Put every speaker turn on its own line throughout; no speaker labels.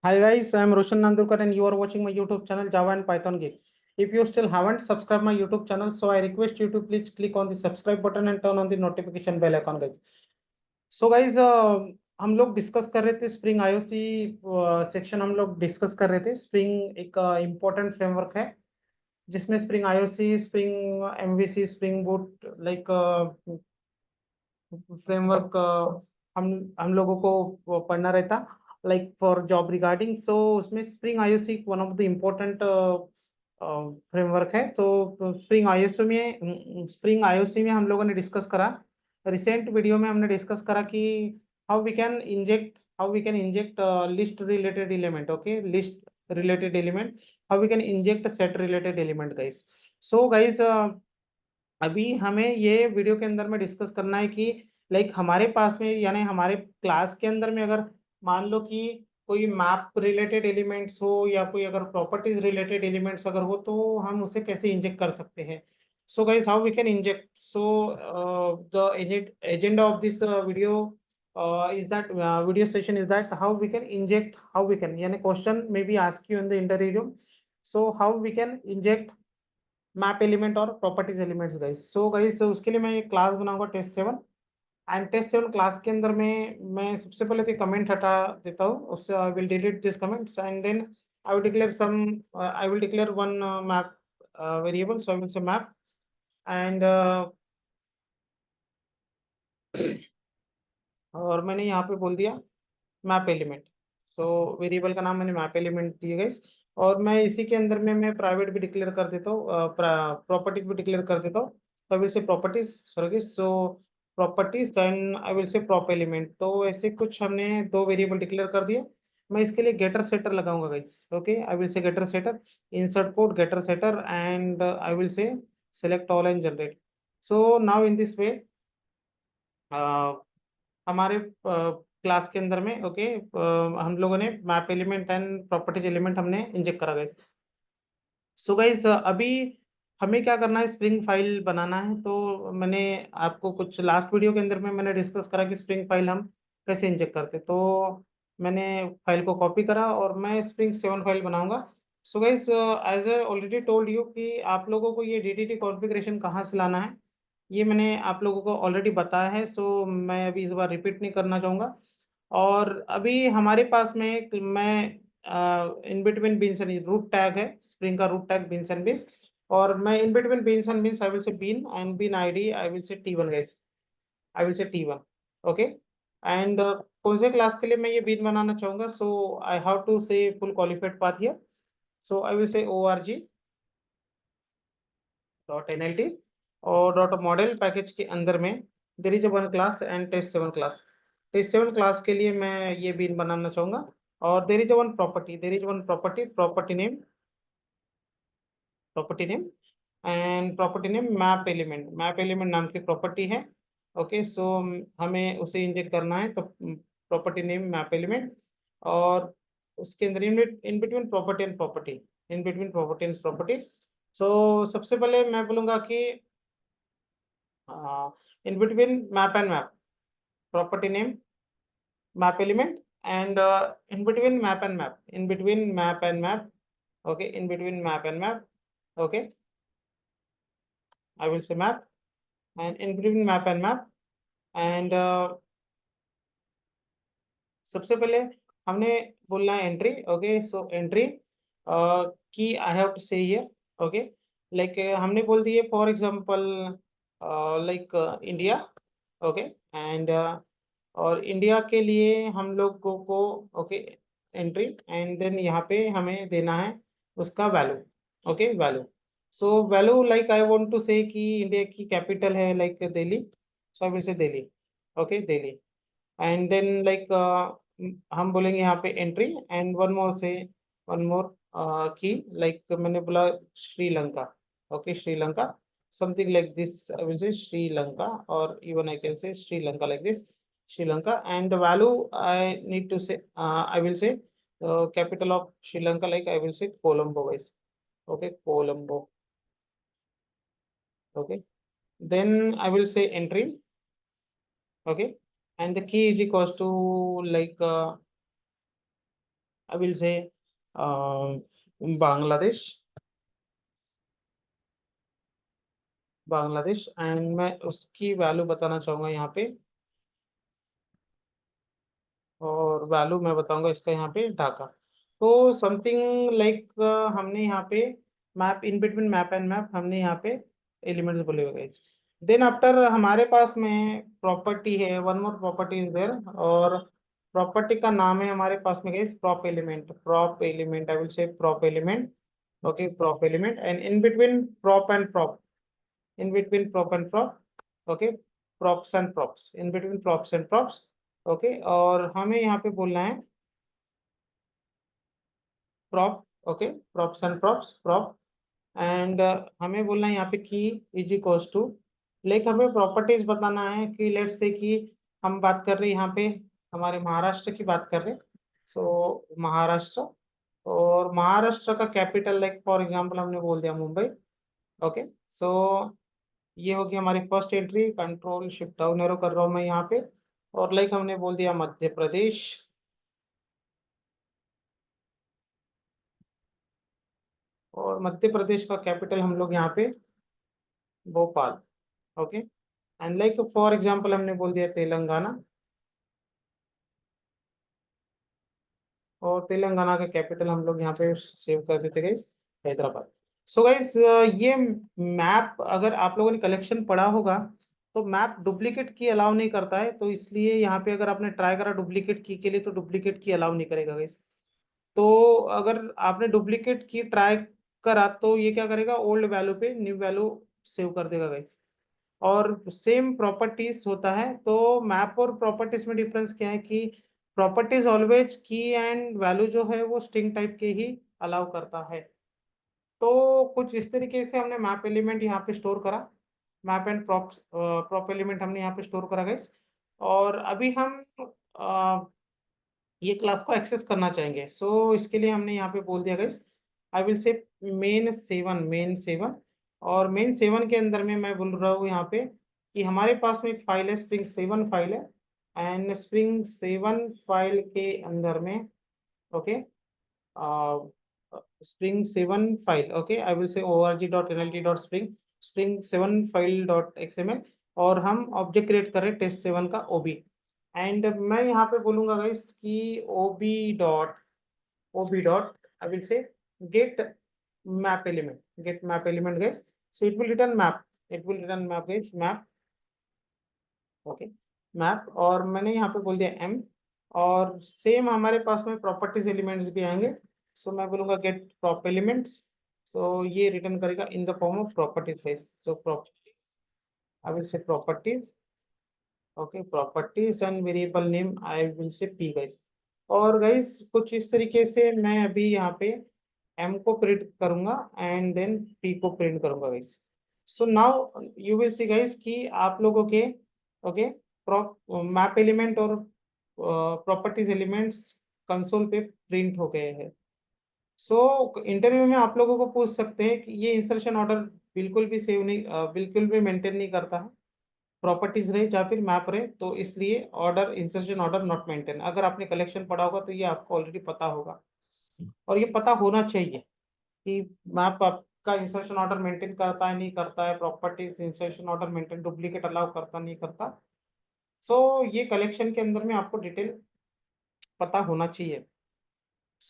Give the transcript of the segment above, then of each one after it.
Hi guys, I am Roshan Nandurkar and you are watching my YouTube channel Java and Python Geek. If you still haven't subscribed my YouTube channel, so I request you to please click on the subscribe button and turn on the notification bell icon guys. So guys, हम लोग discuss कर रहे थे spring IOC section हम लोग discuss कर रहे थे। स्प्रिंग एक इम्पोर्टेंट फ्रेमवर्क है जिसमें spring IOC, spring MVC, spring boot like framework हम लोगों को पढ़ना रहता लाइक फॉर जॉब रिगार्डिंग। सो उसमें spring IOC one of the important framework है। तो स्प्रिंग आईओसी में हम लोगों ने डिस्कस करा, रिसेंट वीडियो में हमने डिस्कस करा कि how we can inject list related element. Okay, list related element, how we can inject set related element guys. So guys, अभी हमें ये वीडियो के अंदर में डिस्कस करना है कि लाइक हमारे पास में यानी हमारे क्लास के अंदर में अगर मान लो कि कोई मैप रिलेटेड एलिमेंट्स हो या कोई अगर प्रॉपर्टीज रिलेटेड एलिमेंट्स अगर हो तो हम उसे कैसे इंजेक्ट कर सकते हैं। So guys, how we can inject. So the agenda of this video is that video session is that how we can inject, how we can यानी क्वेश्चन में भी ask you in the interview. So how we can inject map element और properties elements guys. So guys, उसके लिए मैं एक class बनाऊंगा test 7 and test 7 class के अंदर में मैं सबसे पहले तो कमेंट हटा देता हूँ, उससे I will delete this comments and then I will declare one map variable. So I will say map and और मैंने यहाँ पे बोल दिया मैप एलिमेंट। सो वेरिएबल का नाम मैंने मैप एलिमेंट दिया गाइस। और मैं इसी के अंदर में मैं प्राइवेट भी डिक्लेयर कर देता हूँ, प्रॉपर्टी भी डिक्लेयर कर देता हूँ। तो आई विल से properties, sorry, so properties and I will say prop element. तो ऐसे कुछ हमने दो वेरिएबल डिक्लेयर कर दिए। मैं इसके लिए गेटर सेटर लगाऊंगा guys. Okay, I will say getter setter, insert code getter setter and I will say select all and generate. So now in this way हमारे क्लास के अंदर में ओके हम लोगों ने map element and properties element हमने inject करा guys. So guys, अभी हमें क्या करना है, स्प्रिंग फाइल बनाना है। तो मैंने आपको कुछ लास्ट वीडियो के अंदर में मैंने डिस्कस करा कि स्प्रिंग फाइल हम कैसे इंजेक्ट करते। तो मैंने फाइल को कॉपी करा और मैं स्प्रिंग 7 फाइल बनाऊंगा। So guys, as I already told you कि आप लोगों को ये डीटीटी कॉन्फ़िगरेशन कहाँ से लाना है ये मैंने आप लोगों को ऑलरेडी बताया है। सो मैं अभी इस बार रिपीट नहीं करना चाहूँगा। और अभी हमारे पास में मैं in between beans and root tag है, स्प्रिंग का root tag beans and beans. और मैं in between beans and beans I will say bean and bean ID I will say T1 guys, I will say T1। Okay, and कौन से class के लिए मैं ये बीन बनाना चाहूंगा। So I have to say full qualified path here. So I will say org.nlt और dot model package के अंदर में there is one class and test 7 class. Test 7 class के लिए मैं ये बीन बनाना चाहूंगा। और there is one property, property name and property name map element नाम की प्रॉपर्टी है। ओके, सो हमें उसे इंजेक्ट करना है। तो प्रॉपर्टी नेम मैप एलिमेंट और उसके अंदर in between property and property, in between property and property. So सबसे पहले मैं बोलूंगा कि in between map and map, property name map element and in between map and map, in between map and map. Okay, in between map and map. Okay, I will say map and in between map and map and सबसे पहले हमने बोलना है entry. Okay, so entry की आई have to से here. Okay, like हमने बोल दिए for example like India. Okay, and और इंडिया के लिए हम लोगों को ओके एंट्री एंड देन यहाँ पे हमें देना है उसका value. Okay, value. So value like I want to say कि इंडिया की कैपिटल है like Delhi. So I will say Delhi. Okay, Delhi and then like हम बोलेंगे यहाँ पे एंट्री एंड वन मोर की लाइक मैंने बोला Sri Lanka. Okay, Sri Lanka something like this, I will say Sri Lanka or even I can say Sri Lanka like this, Sri Lanka. And the value I need to say I will say capital of Sri Lanka like I will say Colombo guys. Okay, Colombo. Okay, then I will say entry. Okay, and the key is equals to like I will से Bangladesh, Bangladesh and मैं उसकी value बताना चाहूंगा यहाँ पे, और value मैं बताऊंगा इसका यहाँ पे ढाका। तो समथिंग लाइक हमने यहाँ पे map in between map and map हमने यहाँ पे एलिमेंट्स बोले हुए गाइस। देन आफ्टर हमारे पास में प्रॉपर्टी है, one more property is there, और प्रॉपर्टी का नाम है हमारे पास में guys prop element. Prop element, I will say prop element, okay prop element and in between prop and prop, in between prop and prop, okay, props and props, in between props and props, okay, और हमें यहाँ पे बोलना है prop, okay, props and props, prop and हमें बोलना है यहाँ पे की इज इक्वल्स टू, लाइक हमें प्रॉपर्टीज बताना है कि लेट्स से कि हम बात कर रहे हैं यहाँ पे हमारे महाराष्ट्र की बात कर रहे हैं, सो महाराष्ट्र, और महाराष्ट्र का कैपिटल लाइक फॉर एग्जांपल हमने बोल दिया मुंबई, ओके, सो ये होगी हमारी first entry. Control shift down arrow कर रहा हूँ मैं यहाँ पे, और लाइक हमने बोल दिया मध्य प्रदेश, और मध्य प्रदेश का कैपिटल हम लोग यहाँ पे Bhopal, okay, and like for example हमने बोल दिया तेलंगाना, और तेलंगाना का कैपिटल हम लोग यहाँ पे सेव कर देते गाइस हैदराबाद। सो गाइस ये मैप अगर आप लोगों ने कलेक्शन पढ़ा होगा तो मैप डुप्लीकेट की अलाउ नहीं करता है, तो इसलिए यहाँ पे अगर आपने ट्राई करा डुप्लीकेट की के लिए तो डुप्लीकेट की अलाउ नहीं करेगा गाइस। तो अगर आपने डुप्लीकेट की ट्राई करा तो ये क्या करेगा, ओल्ड वैल्यू पे न्यू वैल्यू सेव कर देगा गाइस। और सेम प्रॉपर्टीज होता है, तो मैप और प्रॉपर्टीज में डिफरेंस क्या है कि प्रॉपर्टीज ऑलवेज की एंड वैल्यू जो है वो स्ट्रिंग टाइप के ही अलाउ करता है। तो कुछ इस तरीके से हमने मैप एलिमेंट यहाँ पे स्टोर करा, मैप एंड प्रॉप एलिमेंट हमने यहाँ पे स्टोर करा गाइस। और अभी हम ये क्लास को एक्सेस करना चाहेंगे, सो इसके लिए हमने यहाँ पे बोल दिया गाइस आई विल से मेन 7, मेन 7, और मेन 7 के अंदर में मैं बोल रहा हूँ यहाँ पे कि हमारे पास में एक फाइल है, Spring7 फाइल है, एंड Spring7 फाइल के अंदर में, okay, Spring7 file, okay, I will से org.nlt.spring, Spring7 file dot XML, और हम ऑब्जेक्ट क्रिएट करें test7 का OB, एंड मैं यहाँ पे बोलूंगा गाइस कि ob dot I will say get map element, get map element guys, so it will return map, it will return map guys, map, okay, map, और मैंने यहाँ पे बोल दिया m, और सेम हमारे पास में प्रॉपर्टीज एलिमेंट्स भी आएंगे, सो मैं बोलूंगा गेट प्रॉप एलिमेंट्स, सो ये रिटर्न करेगा in the form of properties guys, so properties, I will से properties, okay, properties and variable name I will से p गाइस। और गाइस कुछ इस तरीके से मैं अभी यहाँ पे m को प्रिंट करूंगा एंड देन p को प्रिंट करूंगा guys. So now you will see guys कि आप लोगों के, ओके, मैप एलिमेंट और प्रॉपर्टीज एलिमेंट्स कंसोल पे प्रिंट हो गए हैं। सो इंटरव्यू में आप लोगों को पूछ सकते हैं कि ये इंसर्शन ऑर्डर बिल्कुल भी सेव नहीं, बिल्कुल भी मेंटेन नहीं करता है, प्रॉपर्टीज रहे या फिर मैप रहे, तो इसलिए order insertion order not maintain. अगर आपने कलेक्शन पढ़ा होगा तो ये आपको ऑलरेडी पता होगा, और ये पता होना चाहिए कि मैप आपका इंसर्शन ऑर्डर मेंटेन करता है नहीं करता है, properties insertion order maintain duplicate allow करता नहीं करता। सो ये कलेक्शन के अंदर में आपको डिटेल पता होना चाहिए।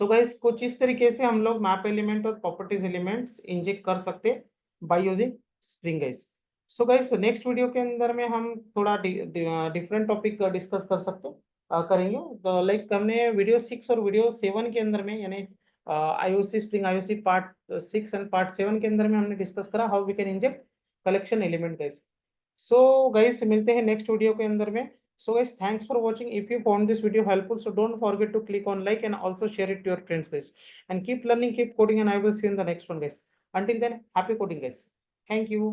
सो गाइस कुछ इस तरीके से हम लोग मैप एलिमेंट और प्रॉपर्टीज एलिमेंट्स इंजेक्ट कर सकते हैं by using spring guys. So guys next video के अंदर में हम थोड़ा डिफरेंट टॉपिक डिस्कस कर सकते करेंगे, तो लाइक हमने वीडियो 6 और वीडियो 7 के अंदर में, यानी IOC spring IOC part 6 and part 7 के अंदर में हमने डिस्कस करा how we can inject collection element guys. So guys मिलते हैं नेक्स्ट वीडियो के अंदर में। So guys, thanks for watching. If you found this video helpful, so don't forget to click on like and also share it to your friends guys. And keep learning, keep coding, and I will see you in the next one guys. Until then, happy coding guys. Thank you.